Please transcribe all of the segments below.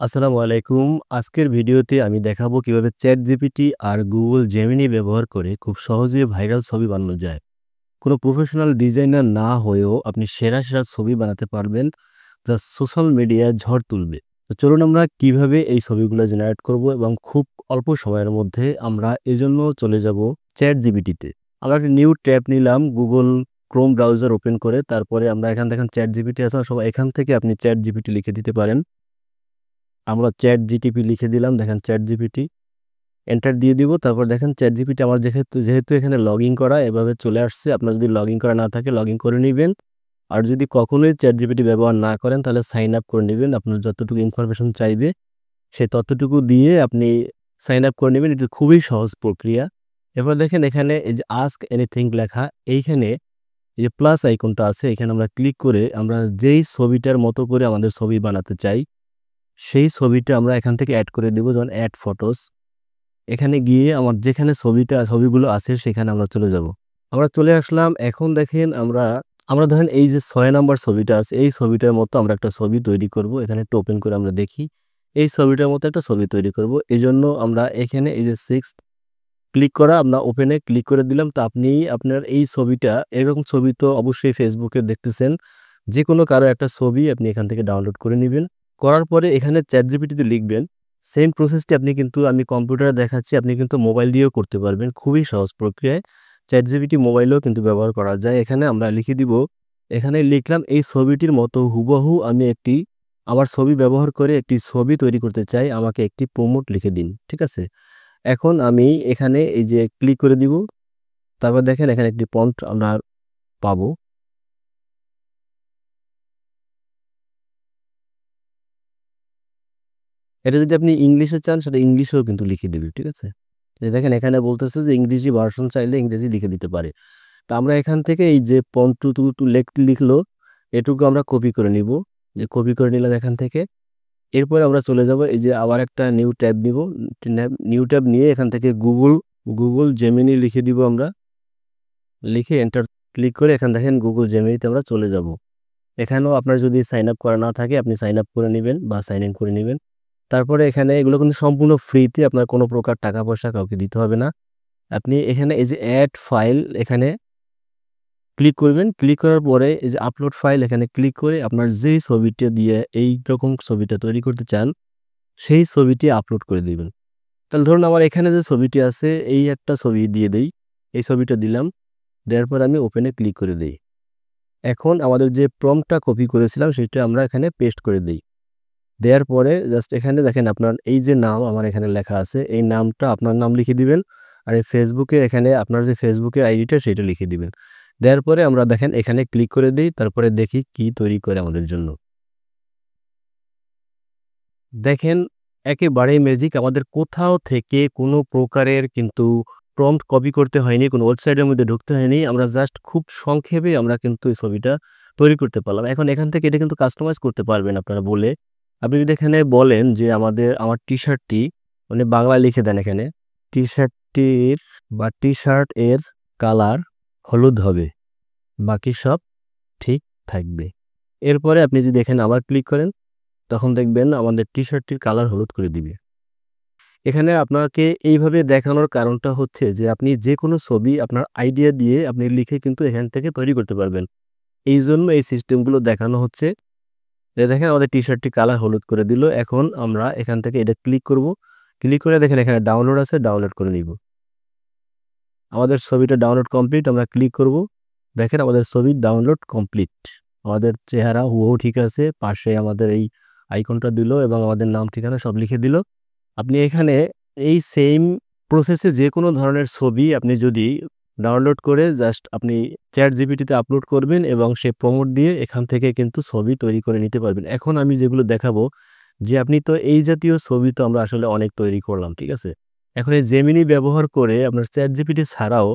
আসসালামু আলাইকুম। আজকের ভিডিওতে আমি দেখাবো কিভাবে ChatGPT আর Google Gemini ব্যবহার করে খুব সহজে ভাইরাল ছবি বানানো যায়। কোনো প্রফেশনাল ডিজাইনার না হয়েও আপনি সেরা ছবি বানাতে পারবেন, যা সোশ্যাল মিডিয়ায় ঝড় তুলবে। তো চলুন আমরা কিভাবে এই ছবিগুলো জেনারেট করব এবং খুব অল্প সময়ের মধ্যে আমরা এজন্য চলে যাব ChatGPT-তে। আমরা একটা নিউ ট্যাব নিলাম Google Chrome ব্রাউজার ওপেন করে, তারপরে আমরা এখানে দেখেন ChatGPT আছে, সবাই এখান থেকে আপনি ChatGPT লিখে দিতে পারেন। আমরা ChatGPT লিখে দিলাম, দেখেন ChatGPT এন্টার দিয়ে দিব। তারপর দেখেন ChatGPT আমার যেহেতু এখানে লগইন করা এভাবে চলে আসছে। আপনার যদি লগইন করা না থাকে লগইন করে নিবেন। আর যদি কখনোই ChatGPT ব্যবহার না করেন তাহলে সাইন আপ করে নিবেন। আপনার যতটুকু ইনফরমেশন চাইবে সেই ততটুকু দিয়ে আপনি সাইন আপ করে নিবেন। এটা খুবই সহজ প্রক্রিয়া। এবার দেখেন এখানে এই যে আস্ক এনিথিং লেখা, এইখানে এই যে প্লাস আইকনটা আছে, এখানে আমরা ক্লিক করে আমরা যেই ছবিটার মতো করে আমাদের ছবি বানাতে চাই সেই ছবিটা আমরা এখান থেকে এড করে দেব। যেমন এড ফটোস, এখানে গিয়ে আমার যেখানে ছবিগুলো আছে সেখানে আমরা চলে যাব। আমরা চলে আসলাম। এখন দেখেন আমরা ধরেন এই যে ৬ নাম্বার ছবিটা আছে এই ছবিটার মতো আমরা একটা ছবি তৈরি করব। এখানে একটু ওপেন করে আমরা দেখি। এই ছবিটার মতো একটা ছবি তৈরি করব। এজন্য আমরা এখানে এই যে 6 ক্লিক করা, আমরা ওপেনে ক্লিক করে দিলাম। তো আপনি আপনার এই ছবিটা, এরকম ছবি তো অবশ্যই ফেসবুকে দেখতেছেন। যেকোনো কারো একটা ছবি আপনি এখান থেকে ডাউনলোড করে নিবেন। করার পরে এখানে ChatGPT-তে লিখবেন। সেম প্রসেসটি আমি কম্পিউটারে দেখাচ্ছি, আপনি কিন্তু মোবাইল দিয়েও করতে পারবেন। খুবই সহজ প্রক্রিয়ায় ChatGPT মোবাইলেও কিন্তু ব্যবহার করা যায়। এখানে আমরা লিখে দিব, এখানে লিখলাম এই ছবিটির মতো হুবহু আমি আমার ছবি ব্যবহার করে একটি ছবি তৈরি করতে চাই। আমাকে একটি প্রম্পট লিখে দিন। ঠিক আছে? এখন আমি এখানে এই যে ক্লিক করে দিব। তারপর দেখেন এখানে একটি প্রম্পট আমরা পাবো। এটা যদি আপনি ইংলিশে চান সেটা ইংলিশেও কিন্তু লিখে দিবে। ঠিক আছে? এই দেখেন এখানে বলতেছে যে ইংরেজি ভার্সন চাইলে ইংরেজি লিখে দিতে পারে। তো আমরা এখান থেকে এই যে প্রম্পটটুকু লিখলো এটুকু আমরা কপি করে নিব। যে কপি করে নিলাম এখান থেকে। এরপরে আমরা চলে যাব এই যে আবার একটা নিউ ট্যাব নিব। নিউ ট্যাব নিয়ে এখান থেকে গুগল জেমিনি লিখে দিব আমরা। লিখে এন্টার ক্লিক করে এখানে দেখেন Google Gemini-তে আমরা চলে যাব। এখানেও আপনার যদি সাইন আপ করা না থাকে আপনি সাইন আপ করে নিবেন বা সাইন ইন করে নিবেন। তারপরে এখানে এগুলো কিন্তু সম্পূর্ণ ফ্রিতে, আপনার কোনো প্রকার টাকা পয়সা কাউকে দিতে হবে না। আপনি এখানে এই যে এড ফাইল এখানে ক্লিক করবেন। ক্লিক করার পরে এই যে আপলোড ফাইল এখানে ক্লিক করে আপনার যেই ছবিটা দিয়ে এইরকম ছবিটা তৈরি করতে চান সেই ছবিটি আপলোড করে দিবেন। তাহলে ধরুন আমার এখানে যে ছবিটি আছে এই একটা ছবি দিয়ে দেই। এই ছবিটা দিলাম। দেওয়ার পর আমি ওপেনে ক্লিক করে দেই। এখন আমাদের যে প্রম্পটটা কপি করেছিলাম সেটা আমরা এখানে পেস্ট করে দেই। দেওয়ার পরে জাস্ট এখানে দেখেন আপনার এই যে নাম আমার এখানে লেখা আছে এই নামটা আপনার নাম লিখে দিবেন। আর এই ফেসবুকে এখানে আপনার যে ফেসবুকের আইডিটা সেটা লিখে দিবেন। দেওয়ার পরে আমরা দেখেন এখানে ক্লিক করে দেই। তারপরে দেখি কি তৈরি করে আমাদের জন্য। দেখেন একেবারেই ম্যাজিক, আমাদের কোথাও থেকে কোনো প্রকারের কিন্তু প্রম্পট কপি করতে হয়নি, কোনো ওয়েবসাইটের মধ্যে ঢুকতে হয়নি। আমরা জাস্ট খুব সংক্ষেপে আমরা কিন্তু এই ছবিটা তৈরি করতে পারলাম। এখন এখান থেকে এটা কিন্তু কাস্টমাইজ করতে পারবেন আপনারা বলে। আপনি যদি এখানে বলেন যে আমার টি-শার্টটি মানে বাংলায় লিখে দেন এখানে, টি-শার্টটির বা টি-শার্ট এর কালার হলুদ হবে। বাকি সব ঠিক থাকবে। এরপরে আপনি যদি এখানে আবার ক্লিক করেন তখন দেখবেন আমাদের টি-শার্টটির কালার হলুদ করে দিবে। এখানে আপনাকে এইভাবে দেখানোর কারণটা হচ্ছে যে আপনি যেকোনো ছবি আপনার আইডিয়া দিয়ে আপনি লিখে কিন্তু এখান থেকে তৈরি করতে পারবেন। এইজন্য এই সিস্টেমগুলো দেখানো হচ্ছে। দেখেন আমাদের টি-শার্টটি কালার হলুদ করে দিল। এখন আমরা এখান থেকে এটা ক্লিক করব। ক্লিক করে দেখেন এখানে ডাউনলোড আছে, ডাউনলোড করে নিব। আমাদের ছবিটা ডাউনলোড কমপ্লিট। আমরা ক্লিক করব। দেখেন আমাদের ছবি ডাউনলোড কমপ্লিট। আমাদের চেহারা হুবহু ঠিক আছে। পাশে আমাদের এই আইকনটা দিল এবং আমাদের নাম ঠিকানা সব লিখে দিল। আপনি এখানে এই সেম প্রসেসে যেকোনো ধরনের ছবি আপনি যদি ডাউনলোড করে জাস্ট আপনি ChatGPT-তে আপলোড করবেন এবং সে প্রম্পট দিয়ে এখান থেকে কিন্তু ছবি তৈরি করে নিতে পারবেন। এখন আমি যেগুলো দেখাবো যে আপনি তো এই জাতীয় ছবি তো আমরা আসলে অনেক তৈরি করলাম, ঠিক আছে? এখন এই Gemini ব্যবহার করে আপনার ChatGPT ছাড়াও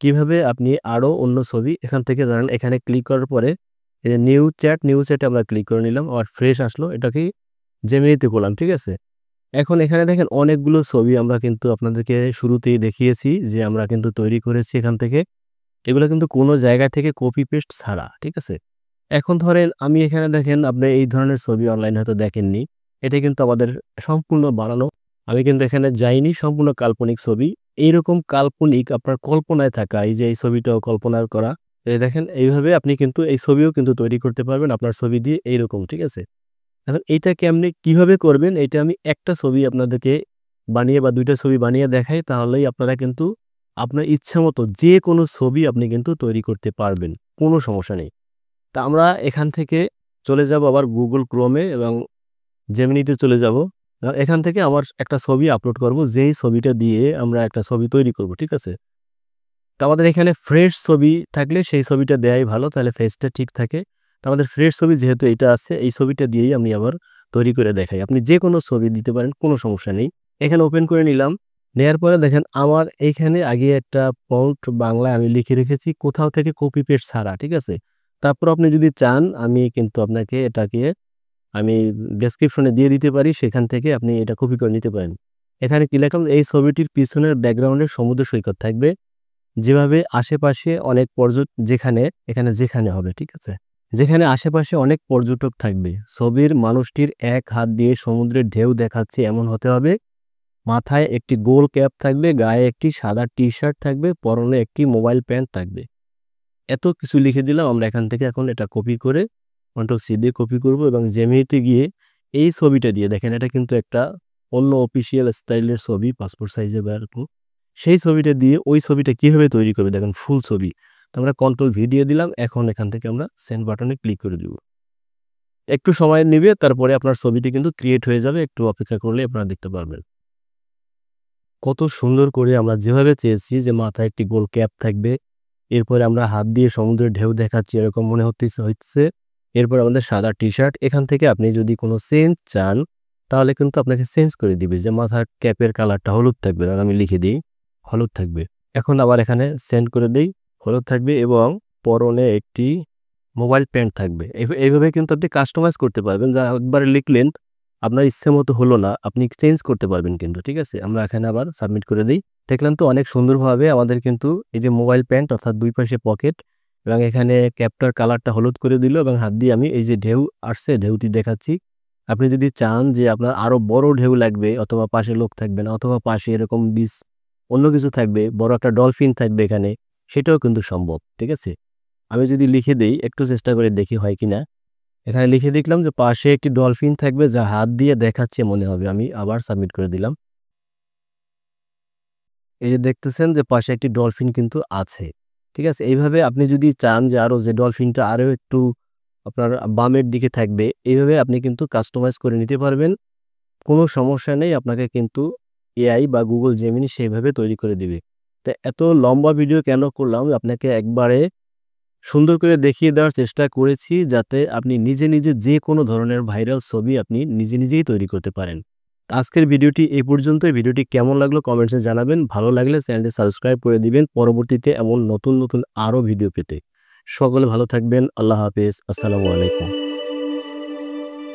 কিভাবে আপনি আরো অন্য ছবি এখান থেকে ধরেন এখানে ক্লিক করার পরে এই যে নিউ চ্যাটে আমরা ক্লিক করে নিলাম। আবার ফ্রেশ আসলো। এটাকে Gemini-তে করলাম, ঠিক আছে? এখন এখানে দেখেন অনেকগুলো ছবি আমরা কিন্তু আপনাদেরকে শুরুতেই দেখিয়েছি যে আমরা কিন্তু তৈরি করেছি এখান থেকে। এগুলো কিন্তু কোনো জায়গা থেকে কপি পেস্ট ছাড়া, ঠিক আছে? এখন ধরেন আমি এখানে দেখেন আপনি এই ধরনের ছবি অনলাইনে হয়তো দেখেননি। এটা কিন্তু আমাদের সম্পূর্ণ বানানো। আমি কিন্তু এখানে যাইনি, সম্পূর্ণ কাল্পনিক ছবি। এইরকম কাল্পনিক আপনার কল্পনায় থাকা, এই যে এই ছবিটাও কল্পনার করা। এই দেখেন এইভাবে আপনি কিন্তু এই ছবিও কিন্তু তৈরি করতে পারবেন আপনার ছবি দিয়ে এইরকম, ঠিক আছে? এখন এইটা কেমনে কিভাবে করবেন এটা আমি একটা ছবি আপনাদেরকে বানিয়ে বা ২ টা ছবি বানিয়ে দেখাই, তাহলেই আপনারা কিন্তু আপনার ইচ্ছামতো যেকোনো ছবি আপনি কিন্তু তৈরি করতে পারবেন। কোনো সমস্যা নেই। তা আমরা এখান থেকে চলে যাব আবার Google Chrome এ এবং Gemini তে চলে যাব। এখান থেকে আমার একটা ছবি আপলোড করব, যেই ছবিটা দিয়ে আমরা একটা ছবি তৈরি করব, ঠিক আছে? তো আমাদের এখানে ফ্রেশ ছবি থাকলে সেই ছবিটা দেয়াই ভালো, তাহলে ফেসটা ঠিক থাকে। তো আমাদের ফ্রেশ ছবি যেহেতু এটা আছে, এই ছবিটা দিয়েই আমি আবার তৈরি করে দেখাই। আপনি যেকোনো ছবি দিতে পারেন, কোনো সমস্যা নেই। এখানে ওপেন করে নিলাম। নেয়ার পরে দেখেন আমার এইখানে আগে একটা প্রম্পট বাংলায় আমি লিখে রেখেছি, কোথাও থেকে কপি পেস্ট ছাড়া, ঠিক আছে? তারপর আপনি যদি চান আমি কিন্তু আপনাকে এটাকে আমি ডেসক্রিপশনে দিয়ে দিতে পারি, সেখান থেকে আপনি এটা কপি করে নিতে পারেন। এখানে কি লিখলাম, এই ছবিটির পিছনের ব্যাকগ্রাউন্ডে সমুদ্র সৈকত থাকবে। যেভাবে আশেপাশে অনেক যেখানে হবে, ঠিক আছে? যেখানে আশেপাশে অনেক পর্যটক থাকবে। ছবির মানুষটির এক হাত দিয়ে সমুদ্রের ঢেউ দেখাচ্ছে এমন হতে হবে। মাথায় একটি গোল ক্যাপ থাকবে, গায়ে একটি সাদা টি-শার্ট থাকবে, পরনে একটি মোবাইল প্যান্ট থাকবে। এত কিছু লিখে দিলাম। আমরা এখান থেকে এখন এটা কপি করে কন্ট্রোল সি দিয়ে কপি করব এবং জেমিনিতে গিয়ে এই ছবিটা দিয়ে দেখেন, এটা কিন্তু একটা অন্য অফিসিয়াল স্টাইলের ছবি, পাসপোর্ট সাইজে বা এরকম। সেই ছবিটা দিয়ে ওই ছবিটা কিভাবে তৈরি করবে দেখেন, ফুল ছবি। তো আমরা কন্ট্রোল ভি দিয়ে দিলাম। এখন এখান থেকে আমরা সেন্ড বাটনে ক্লিক করে দিব। একটু সময় নিবে, তারপরে আপনার ছবিটি কিন্তু ক্রিয়েট হয়ে যাবে। একটু অপেক্ষা করলে আপনারা দেখতে পারবেন। কত সুন্দর করে আমরা যেভাবে চেয়েছি যে মাথায় একটি গোল ক্যাপ থাকবে, এরপরে আমরা হাত দিয়ে সমুদ্রের ঢেউ দেখাচ্ছি এরকম মনে হচ্ছে। এরপর আমাদের সাদা টি-শার্ট। এখান থেকে আপনি যদি কোনো চেঞ্জ চান তাহলে কিন্তু আপনাকে চেঞ্জ করে দিবে, যে মাথার ক্যাপের কালারটা হলুদ থাকবে। আর আমি লিখে দিই হলুদ থাকবে। এখন আবার এখানে সেন্ড করে দেই, হলুদ থাকবে এবং পরনে একটি মোবাইল প্যান্ট থাকবে। এইভাবে কিন্তু আপনি কাস্টমাইজ করতে পারবেন। যা একবারে লিখলেন আপনার ইচ্ছে মতো হলো না, আপনি চেঞ্জ করতে পারবেন কিন্তু, ঠিক আছে? আমরা এখানে আবার সাবমিট করে দেই। দেখলাম তো অনেক সুন্দরভাবে আমাদের কিন্তু এই যে মোবাইল প্যান্ট অর্থাৎ ২ পাশে পকেট এবং এখানে ক্যাপটার কালারটা হলুদ করে দিল এবং হাত দিয়ে আমি এই যে ঢেউ আসছে ঢেউটি দেখাচ্ছি। আপনি যদি চান যে আপনার আরো বড় ঢেউ লাগবে অথবা পাশে লোক থাকবে না অথবা পাশে এরকম অন্য কিছু থাকবে, বড় একটা ডলফিন থাকবে এখানে, সেটাও কিন্তু সম্ভব, ঠিক আছে? আমি যদি লিখে দেই, একটু চেষ্টা করে দেখি হয় কিনা। এখানে লিখে দেখলাম যে পাশে একটি ডলফিন থাকবে যা হাত দিয়ে দেখাচ্ছে মনে হবে। আমি আবার সাবমিট করে দিলাম। এই যে দেখতেছেন যে পাশে একটি ডলফিন কিন্তু আছে। ঠিক আছে? এইভাবে আপনি যদি চান যে আরো যে ডলফিনটা আরো একটু আপনার বামের দিকে থাকবে, এইভাবে আপনি কিন্তু কাস্টমাইজ করে নিতে পারবেন। কোনো সমস্যা নেই। আপনাকে কিন্তু এআই বা Google Gemini সেইভাবে তৈরি করে দিবে। তো এত লম্বা ভিডিও কেন করলাম? আপনাকে একবারে সুন্দর করে দেখিয়ে দেওয়ার চেষ্টা করেছি যাতে আপনি নিজে যেকোনো ধরনের ভাইরাল ছবি আপনি নিজেই তৈরি করতে পারেন। আজকের ভিডিওটি এই পর্যন্তই। ভিডিওটি কেমন লাগলো কমেন্টসে জানাবেন। ভালো লাগলে চ্যানেলটি সাবস্ক্রাইব করে দিবেন পরবর্তীতে এমন নতুন আরও ভিডিও পেতে। সকলে ভালো থাকবেন। আল্লাহ হাফেজ। আসসালামু আলাইকুম।